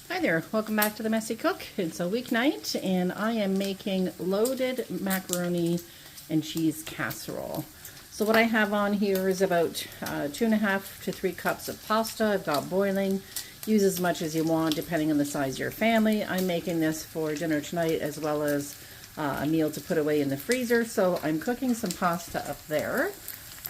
Hi there, welcome back to the Messy Cook. It's a weeknight and I am making loaded macaroni and cheese casserole. So what I have on here is about 2.5 to 3 cups of pasta. I've got boiling. Use as much as you want depending on the size of your family. I'm making this for dinner tonight as well as a meal to put away in the freezer. So I'm cooking some pasta up there.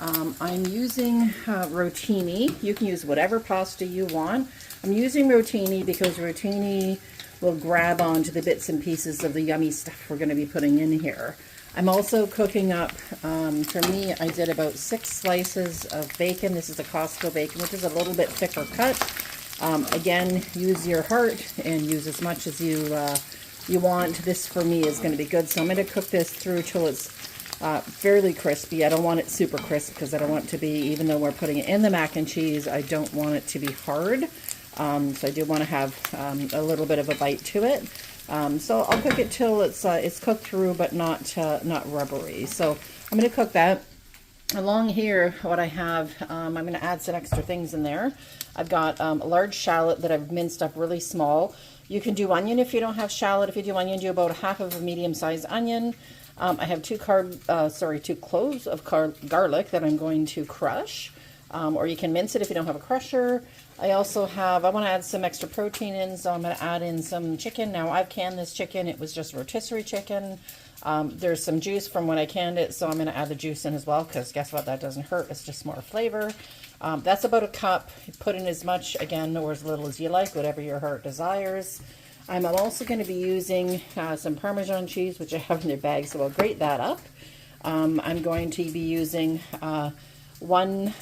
I'm using rotini. You can use whatever pasta you want. I'm using rotini because rotini will grab onto the bits and pieces of the yummy stuff we're going to be putting in here. I'm also cooking up, for me, I did about 6 slices of bacon. This is a Costco bacon, which is a little bit thicker cut. Again, use your heart and use as much as you want. This, for me, is going to be good. So I'm going to cook this through till it's fairly crispy. I don't want it super crisp because I don't want it to be, even though we're putting it in the mac and cheese, I don't want it to be hard. So I do want to have a little bit of a bite to it. So I'll cook it till it's cooked through, but not rubbery. So I'm going to cook that. Along here, what I have, I'm going to add some extra things in there. I've got a large shallot that I've minced up really small. You can do onion if you don't have shallot. If you do onion, do about 1/2 of a medium-sized onion. I have 2 cloves of garlic that I'm going to crush, or you can mince it if you don't have a crusher. I also have, I want to add some extra protein in, so I'm going to add in some chicken. Now, I've canned this chicken. It was just rotisserie chicken. There's some juice from when I canned it, so I'm going to add the juice in as well, because guess what? That doesn't hurt. It's just more flavor. That's about 1 cup. You put in as much, again, or as little as you like, whatever your heart desires. I'm also going to be using some Parmesan cheese, which I have in the bag, so I'll grate that up. I'm going to be using 1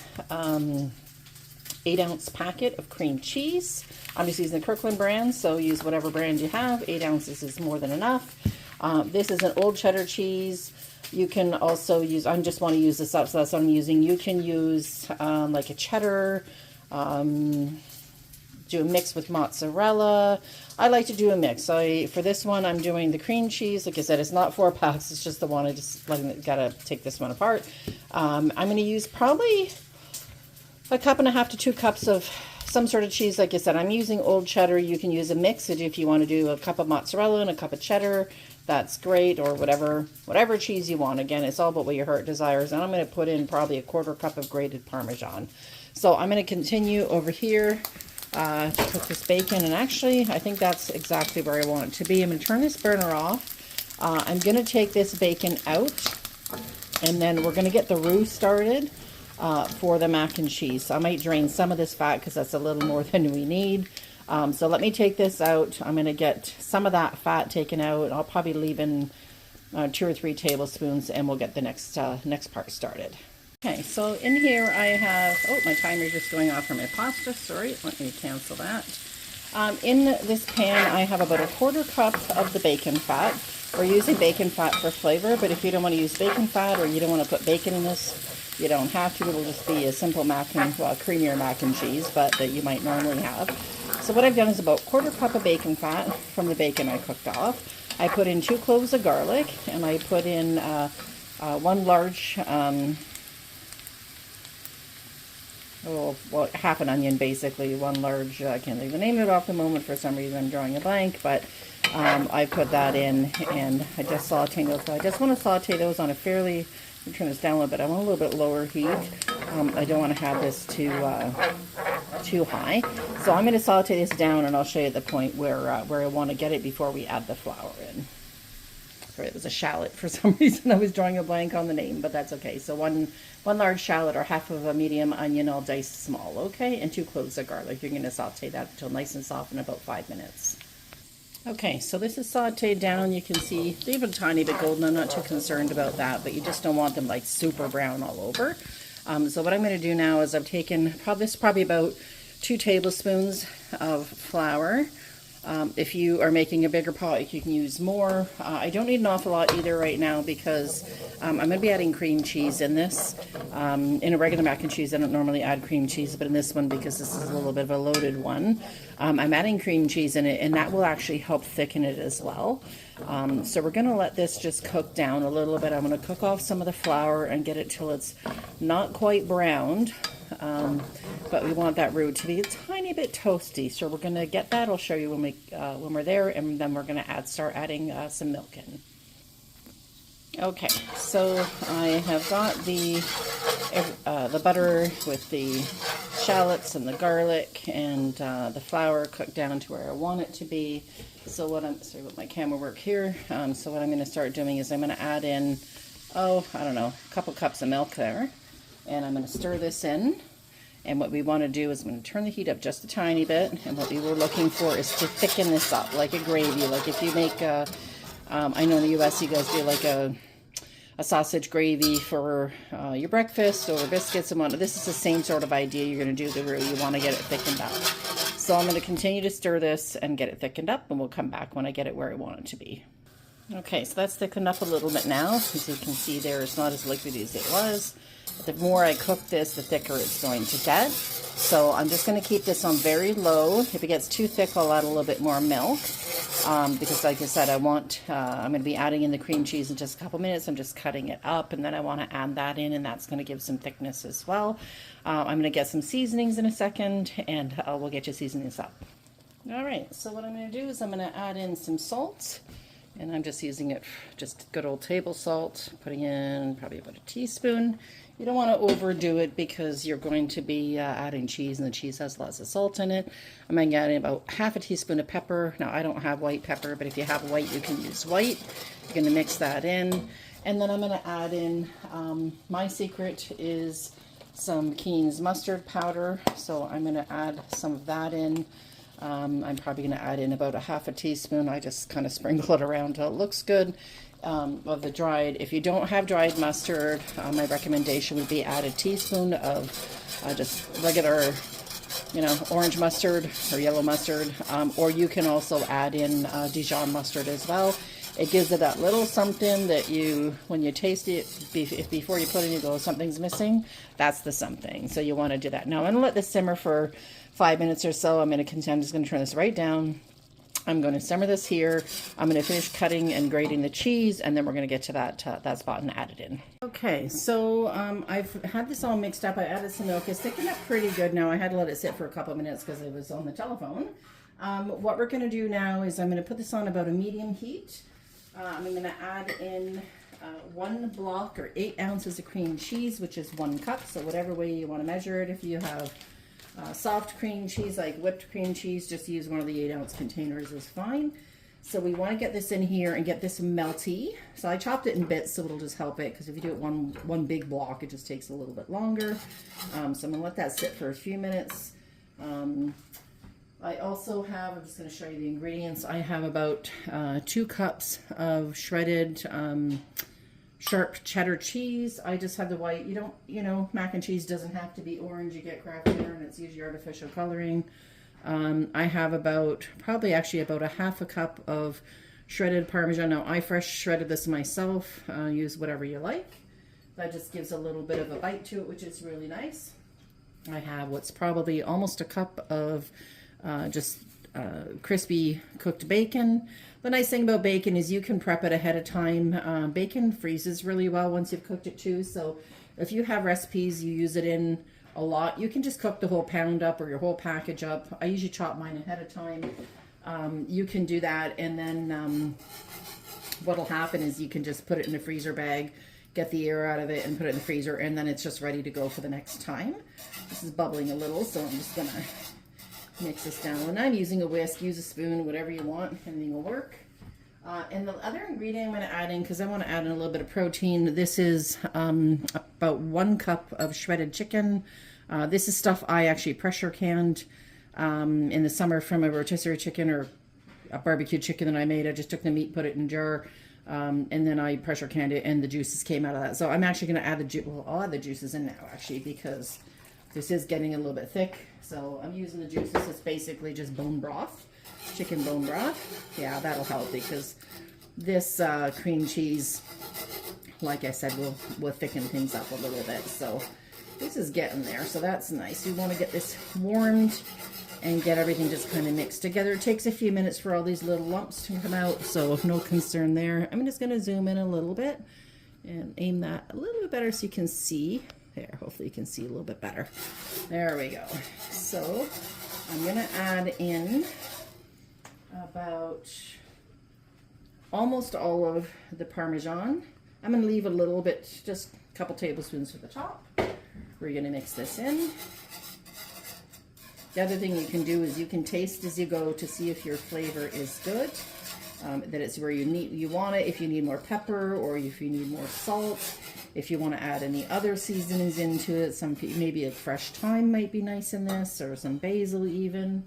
8-ounce packet of cream cheese. I'm just using the Kirkland brand, so use whatever brand you have. 8 ounces is more than enough. This is an old cheddar cheese. You can also use, I just want to use this up, so that's what I'm using. You can use like a cheddar, do a mix with mozzarella. I like to do a mix. So for this one, I'm doing the cream cheese. Like I said, it's not 4 packs. It's just the one. I just gotta take this one apart. I'm going to use probably 1.5 cups to 2 cups of some sort of cheese. Like I said, I'm using old cheddar. You can use a mix if you want to do a cup of mozzarella and a cup of cheddar. That's great, or whatever cheese you want. Again, it's all about what your heart desires. And I'm going to put in probably 1/4 cup of grated Parmesan. So I'm going to continue over here to cook this bacon. And actually, I think that's exactly where I want it to be. I'm going to turn this burner off. I'm going to take this bacon out, and then we're going to get the roux started for the mac and cheese. So I might drain some of this fat because that's a little more than we need. So let me take this out. I'm going to get some of that fat taken out. I'll probably leave in 2 or 3 tablespoons, and we'll get the next part started. Okay, so in here I have, oh, my timer's just going off for my pasta. Sorry, let me cancel that. In this pan, I have about 1/4 cup of the bacon fat. We're using bacon fat for flavor, but if you don't want to use bacon fat or you don't want to put bacon in this, you don't have to. It'll just be a simple creamier mac and cheese, but that you might normally have. So what I've done is about 1/4 cup of bacon fat from the bacon I cooked off. I put in 2 cloves of garlic, and I put in 1 large, half an onion basically, 1 large, I can't think of the name of it off the moment, for some reason I'm drawing a blank, but I put that in, and I just sauteing those. So I just want to saute those on a fairly, let me turn this down a little bit, I want a little bit lower heat. I don't want to have this too high. So I'm going to saute this down, and I'll show you the point where I want to get it before we add the flour in. Sorry, it was a shallot for some reason. I was drawing a blank on the name, but that's okay. So one large shallot or 1/2 of a medium onion, all diced small, okay? And 2 cloves of garlic. You're going to saute that until nice and soft in about 5 minutes. Okay, so this is sauteed down. You can see leave it a tiny bit golden. I'm not too concerned about that, but you just don't want them like super brown all over. So what I'm going to do now is I've taken probably about 2 tablespoons of flour. If you are making a bigger pot, you can use more. I don't need an awful lot either right now because I'm going to be adding cream cheese in this. In a regular mac and cheese, I don't normally add cream cheese, but in this one, because this is a little bit of a loaded one, I'm adding cream cheese in it, and that will actually help thicken it as well. So we're going to let this just cook down a little bit. I'm going to cook off some of the flour and get it till it's not quite browned. But we want that roux to be a tiny a bit toasty, so we're going to get that. I'll show you when we're there, and then we're going to start adding some milk in. Okay, so I have got the butter with the shallots and the garlic and the flour cooked down to where I want it to be. So what I'm, sorry about my camera work here. So what I'm going to start doing is I'm going to add in, I don't know, a couple cups of milk there. And I'm going to stir this in. And what we want to do is I'm going to turn the heat up just a tiny bit. And what we were looking for is to thicken this up like a gravy. Like if you make, I know in the US you guys do like a sausage gravy for your breakfast or biscuits and whatnot. This is the same sort of idea. You're going to do the roux. You want to get it thickened up. So I'm going to continue to stir this and get it thickened up, and we'll come back when I get it where I want it to be. Okay, so that's thickened up a little bit now. As you can see there, it's not as liquidy as it was. But the more I cook this, the thicker it's going to get. So I'm just going to keep this on very low. If it gets too thick, I'll add a little bit more milk. Because like I said, I'm going to be adding in the cream cheese in just a couple minutes. I'm just cutting it up, and then I want to add that in, and that's going to give some thickness as well. I'm going to get some seasonings in a second, and we'll get you seasoning this up. All right, so what I'm going to do is I'm going to add in some salt, and I'm just using it, just good old table salt, putting in probably about a teaspoon. You don't want to overdo it because you're going to be adding cheese, and the cheese has lots of salt in it. I'm going to add in about half a teaspoon of pepper. Now, I don't have white pepper, but if you have white, you can use white. You're going to mix that in. And then I'm going to add in, my secret is some Keen's mustard powder. So I'm going to add some of that in. I'm probably going to add in about a half a teaspoon. I just kind of sprinkle it around until it looks good. Of the dried. If you don't have dried mustard, my recommendation would be add a teaspoon of just regular, orange mustard or yellow mustard, or you can also add in Dijon mustard as well. It gives it that little something that when you taste it, before you put it in, you go, something's missing. That's the something. So you want to do that. Now I'm going to let this simmer for 5 minutes or so. I'm just going to turn this right down. I'm going to simmer this here. I'm going to finish cutting and grating the cheese, and then we're going to get to that spot and add it in. Okay, so I've had this all mixed up. I added some milk. It's thickened up pretty good now. I had to let it sit for a couple of minutes because it was on the telephone. What we're going to do now is I'm going to put this on about a medium heat. I'm going to add in 1 block or 8 ounces of cream cheese, which is 1 cup. So whatever way you want to measure it. If you have soft cream cheese, like whipped cream cheese, just use one of the 8-ounce containers is fine. So we want to get this in here and get this melty. So I chopped it in bits, so it'll just help it, because if you do it one big block, it just takes a little bit longer. So I'm going to let that sit for a few minutes. I also have, I'm just going to show you the ingredients. I have about 2 cups of shredded sharp cheddar cheese. I just have the white. You don't, mac and cheese doesn't have to be orange. You get Kraft Dinner, and it's usually artificial coloring. I have probably about a half a cup of shredded Parmesan. Now, I fresh shredded this myself. Use whatever you like. That just gives a little bit of a bite to it, which is really nice. I have what's probably almost a cup of crispy cooked bacon. The nice thing about bacon is you can prep it ahead of time. Bacon freezes really well once you've cooked it too. So if you have recipes you use it in a lot, you can just cook the whole pound up or your whole package up. I usually chop mine ahead of time. You can do that, and then what'll happen is you can just put it in a freezer bag, get the air out of it, and put it in the freezer, and then it's just ready to go for the next time. This is bubbling a little, so I'm just gonna mix this down. And I'm using a whisk. Use a spoon, whatever you want, anything will work. And the other ingredient I'm going to add in, because I want to add in a little bit of protein, this is about 1 cup of shredded chicken. This is stuff I actually pressure canned in the summer from a rotisserie chicken or a barbecue chicken that I made. I just took the meat, put it in a jar, and then I pressure canned it, and the juices came out of that. So I'm actually going to add I'll add the juices in now, actually, because this is getting a little bit thick. So I'm using the juices. It's basically just bone broth, chicken bone broth. Yeah, that'll help, because this cream cheese, like I said, will thicken things up a little bit. So this is getting there. So that's nice. You want to get this warmed and get everything just kind of mixed together. It takes a few minutes for all these little lumps to come out, so no concern there. I'm just going to zoom in a little bit and aim that a little bit better so you can see. There, hopefully you can see a little bit better. There we go. So I'm gonna add in about almost all of the Parmesan. I'm gonna leave a little bit, just a couple tablespoons for the top. We're gonna mix this in. The other thing you can do is you can taste as you go to see if your flavor is good, that it's where you want it, if you need more pepper or if you need more salt, if you want to add any other seasonings into it. Maybe a fresh thyme might be nice in this, or some basil even.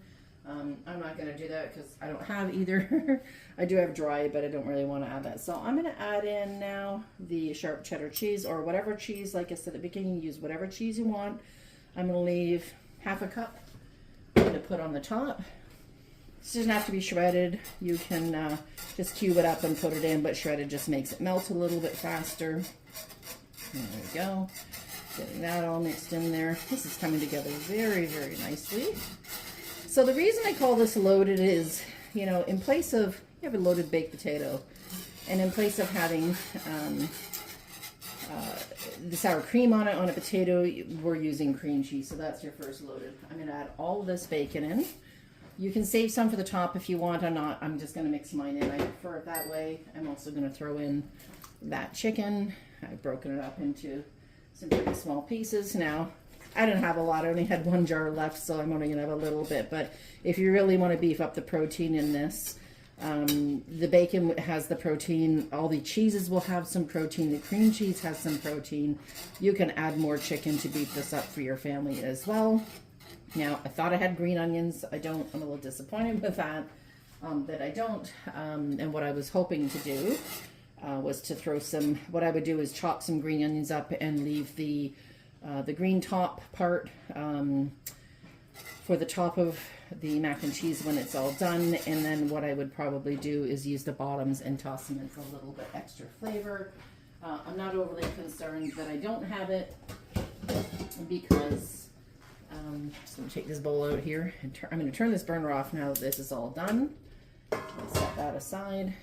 I'm not going to do that because I don't have either. I do have dry, but I don't really want to add that. So I'm going to add in now the sharp cheddar cheese, or whatever cheese, like I said at the beginning, use whatever cheese you want. I'm going to leave half a cup to put on the top. This doesn't have to be shredded. You can just cube it up and put it in, but shredded just makes it melt a little bit faster. There we go. Getting that all mixed in there. This is coming together very, very nicely. So the reason I call this loaded is, you know, in place of, you have a loaded baked potato, and in place of having the sour cream on it on a potato, we're using cream cheese. So that's your first loaded. I'm going to add all of this bacon in. You can save some for the top if you want. I'm just going to mix mine in. I prefer it that way. I'm also going to throw in that chicken. I've broken it up into some pretty small pieces. Now, I didn't have a lot. I only had one jar left, so I'm only going to have a little bit. But if you really want to beef up the protein in this, the bacon has the protein. All the cheeses will have some protein. The cream cheese has some protein. You can add more chicken to beef this up for your family as well. Now, I thought I had green onions. I don't. I'm a little disappointed with that I don't. And what I was hoping to do was to throw some, what I would do is chop some green onions up and leave the green top part for the top of the mac and cheese when it's all done. And then what I would probably do is use the bottoms and toss them in for a little bit extra flavor. I'm not overly concerned that I don't have it, because I'm just going to take this bowl out here and I'm going to turn this burner off now that this is all done. Let's set that aside.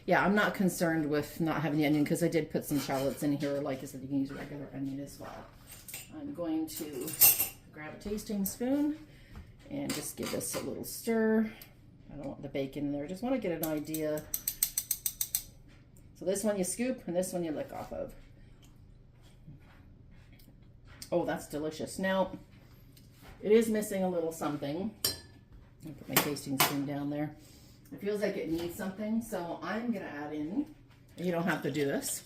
Yeah, I'm not concerned with not having the onion because I did put some shallots in here. Like I said, you can use a regular onion as well. I'm going to grab a tasting spoon and just give this a little stir. I don't want the bacon in there. I just want to get an idea. So this one you scoop and this one you lick off of. Oh, that's delicious. Now, it is missing a little something. I'll put my tasting spoon down there. It feels like it needs something, so I'm going to add in, you don't have to do this.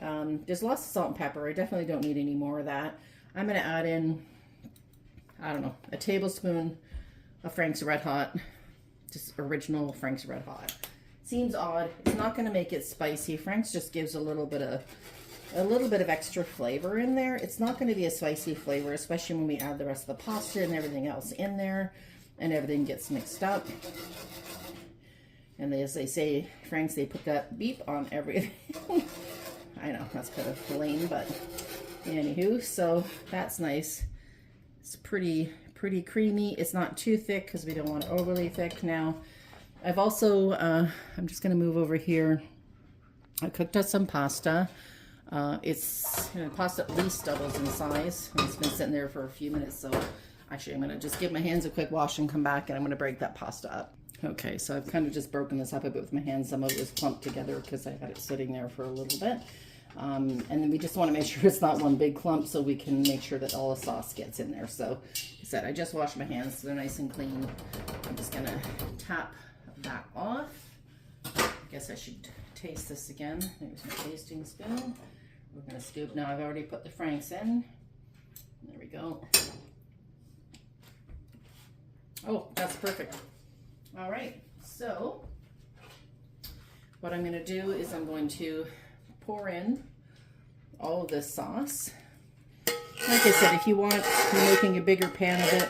There's lots of salt and pepper. I definitely don't need any more of that. I'm going to add in, I don't know, a tablespoon of Frank's Red Hot, just original Frank's Red Hot. Seems odd. It's not going to make it spicy. Frank's just gives a little bit of extra flavor in there. It's not going to be a spicy flavor, especially when we add the rest of the pasta and everything else in there and everything gets mixed up. And as they say, Frank's, they put that beep on everything. I know, that's kind of lame, but anywho, so that's nice. It's pretty creamy. It's not too thick because we don't want it overly thick. Now, I've also, I'm just going to move over here. I cooked up some pasta. Pasta at least doubles in size. And it's been sitting there for a few minutes, so actually I'm going to just give my hands a quick wash and come back, and I'm going to break that pasta up. Okay, so I've kind of just broken this up a bit with my hands. Some of it was clumped together because I had it sitting there for a little bit. And then we just want to make sure it's not one big clump so we can make sure that all the sauce gets in there. So, like I said, I just washed my hands so they're nice and clean. I'm just going to tap that off. I guess I should taste this again. There's my tasting spoon. We're going to scoop. Now, I've already put the Frank's in. There we go. Oh, that's perfect. All right, so what I'm going to do is I'm going to pour in all of this sauce. Like I said, if you want, you're making a bigger pan of it,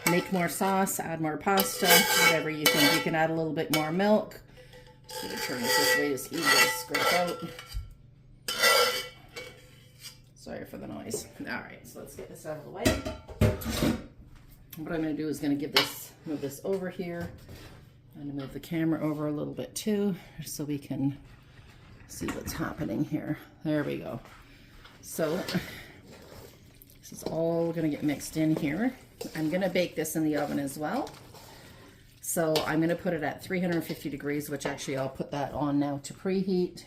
make more sauce, add more pasta, whatever you think. You can add a little bit more milk. Just going to turn this way to easy to scrape out. Sorry for the noise. All right, so let's get this out of the way. What I'm going to do is going to move this over here. I'm going to move the camera over a little bit too, so we can see what's happening here. There we go. So this is all going to get mixed in here. I'm gonna bake this in the oven as well. So I'm gonna put it at 350 degrees, which actually I'll put that on now to preheat.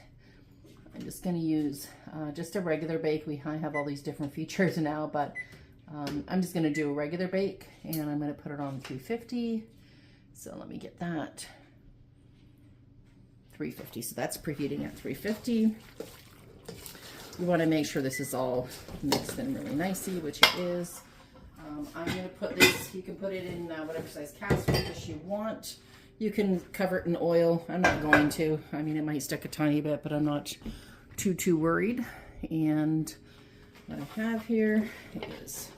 I'm just gonna use just a regular bake. I have all these different features now, but I'm just gonna do a regular bake, and I'm gonna put it on 350. So let me get that. 350, so that's preheating at 350. You want to make sure this is all mixed in really nicely, which it is. I'm going to put this, you can put it in whatever size casserole dish you want. You can cover it in oil. I'm not going to. I mean, it might stick a tiny bit, but I'm not too worried. And what I have here is,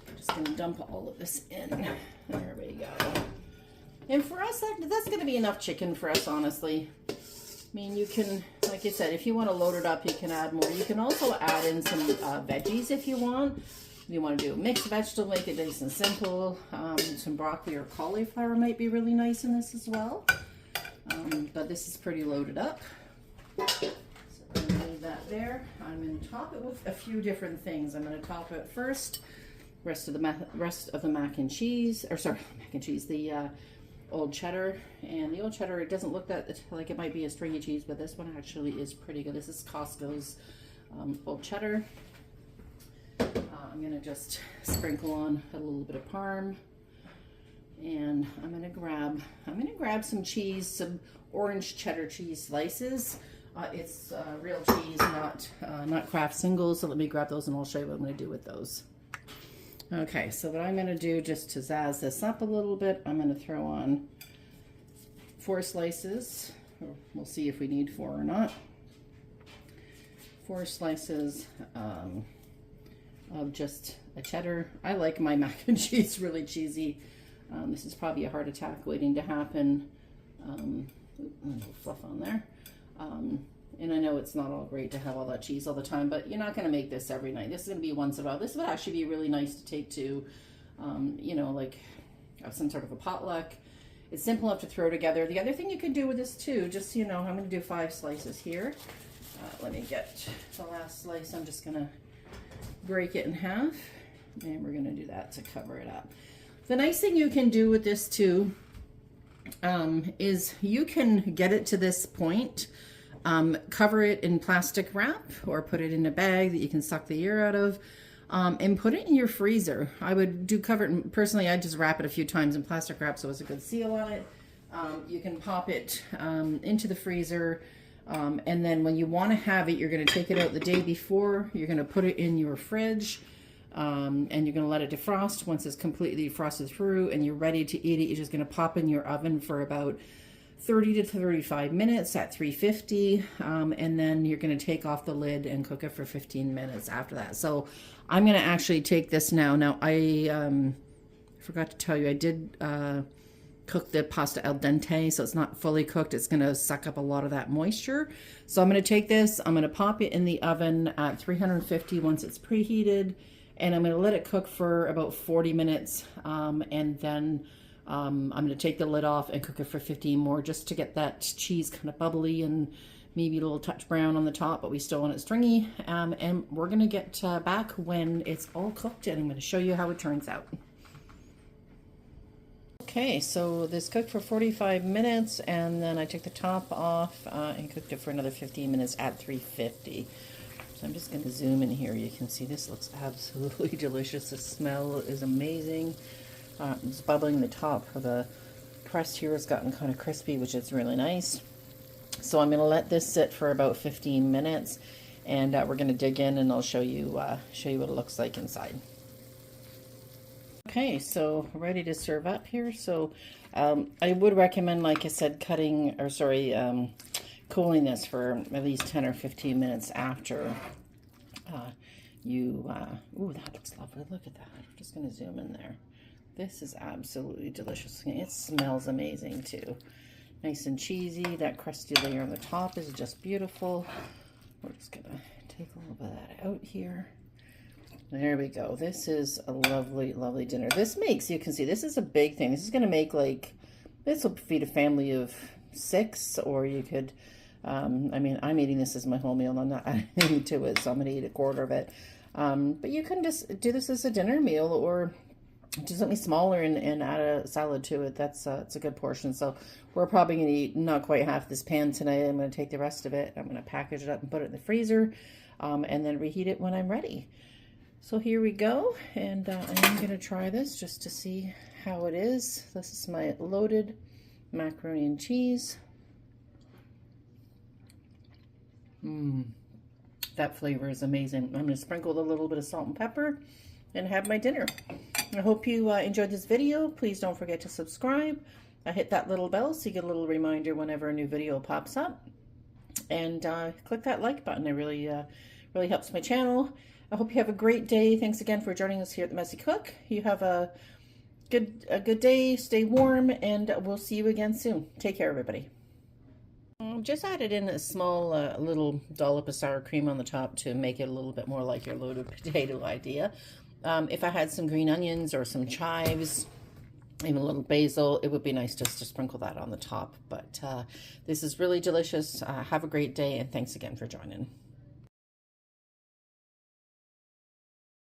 I'm just going to dump all of this in. There we go. And for us, that's going to be enough chicken for us, honestly. I mean, you can, like I said, if you want to load it up, you can add more. You can also add in some veggies if you want. If you want to do a mixed vegetable, make it nice and simple. Some broccoli or cauliflower might be really nice in this as well. But this is pretty loaded up. So I'm going to leave that there. I'm going to top it with a few different things. I'm going to top it first, rest of the mac and cheese, or sorry, mac and cheese, the old cheddar. And the old cheddar, it doesn't look that like it might be a stringy cheese, but this one actually is pretty good. This is Costco's old cheddar. I'm gonna just sprinkle on a little bit of parm, and I'm gonna grab some cheese, some orange cheddar cheese slices. It's real cheese, not Kraft singles. So let me grab those and I'll show you what I'm gonna do with those. Okay, so what I'm going to do, just to zazz this up a little bit, I'm going to throw on 4 slices. We'll see if we need 4 or not. 4 slices of just a cheddar. I like my mac and cheese really cheesy. This is probably a heart attack waiting to happen. A little fluff on there. And I know it's not all great to have all that cheese all the time, but you're not going to make this every night. This is going to be once in a while. This would actually be really nice to take to, you know, like some sort of a potluck. It's simple enough to throw together. The other thing you could do with this too, just, you know, I'm going to do 5 slices here. Let me get the last slice. I'm just going to break it in half, and we're going to do that to cover it up. The nice thing you can do with this too is you can get it to this point. Cover it in plastic wrap or put it in a bag that you can suck the air out of, and put it in your freezer. I would cover it, personally I just wrap it a few times in plastic wrap so it's a good seal on it. You can pop it into the freezer, and then when you want to have it, you're going to take it out the day before, you're going to put it in your fridge, and you're going to let it defrost. Once it's completely frosted through and you're ready to eat it, you're just going to pop in your oven for about 30 to 35 minutes at 350, and then you're going to take off the lid and cook it for 15 minutes after that. So I'm going to actually take this now. Now I forgot to tell you, I did cook the pasta al dente, so it's not fully cooked. It's going to suck up a lot of that moisture. So I'm going to take this, I'm going to pop it in the oven at 350 once it's preheated, and I'm going to let it cook for about 40 minutes, and then I'm going to take the lid off and cook it for 15 more, just to get that cheese kind of bubbly and maybe a little touch brown on the top, but we still want it stringy. And we're going to get back when it's all cooked, and I'm going to show you how it turns out. Okay, so this cooked for 45 minutes, and then I took the top off and cooked it for another 15 minutes at 350. So I'm just going to zoom in here. You can see this looks absolutely delicious. The smell is amazing. It's bubbling. The top of the crust here has gotten kind of crispy, which is really nice. So I'm going to let this sit for about 15 minutes, and we're going to dig in, and I'll show you what it looks like inside. Okay, so ready to serve up here. So I would recommend, like I said, cooling this for at least 10 or 15 minutes after ooh, that looks lovely. Look at that. I'm just going to zoom in there. This is absolutely delicious. It smells amazing too. Nice and cheesy. That crusty layer on the top is just beautiful. We're just going to take a little bit of that out here. There we go. This is a lovely, lovely dinner. This makes, you can see, this is a big thing. This is going to make, like, this will feed a family of 6, or you could, I mean, I'm eating this as my whole meal. I'm not adding anything to it, so I'm going to eat a quarter of it. But you can just do this as a dinner meal, or do something smaller and add a salad to it. That's it's a good portion. So we're probably going to eat not quite half this pan tonight. I'm going to take the rest of it. I'm going to package it up and put it in the freezer, and then reheat it when I'm ready. So here we go, and I'm going to try this just to see how it is. This is my loaded macaroni and cheese. That flavor is amazing. I'm going to sprinkle a little bit of salt and pepper and have my dinner. I hope you enjoyed this video. Please don't forget to subscribe. Hit that little bell so you get a little reminder whenever a new video pops up. And click that like button. It really, really helps my channel. I hope you have a great day. Thanks again for joining us here at The Messy Cook. You have a good day. Stay warm, and we'll see you again soon. Take care, everybody. Just added in a small little dollop of sour cream on the top to make it a little bit more like your loaded potato idea. If I had some green onions or some chives, even a little basil, it would be nice just to sprinkle that on the top. But this is really delicious. Have a great day, and thanks again for joining.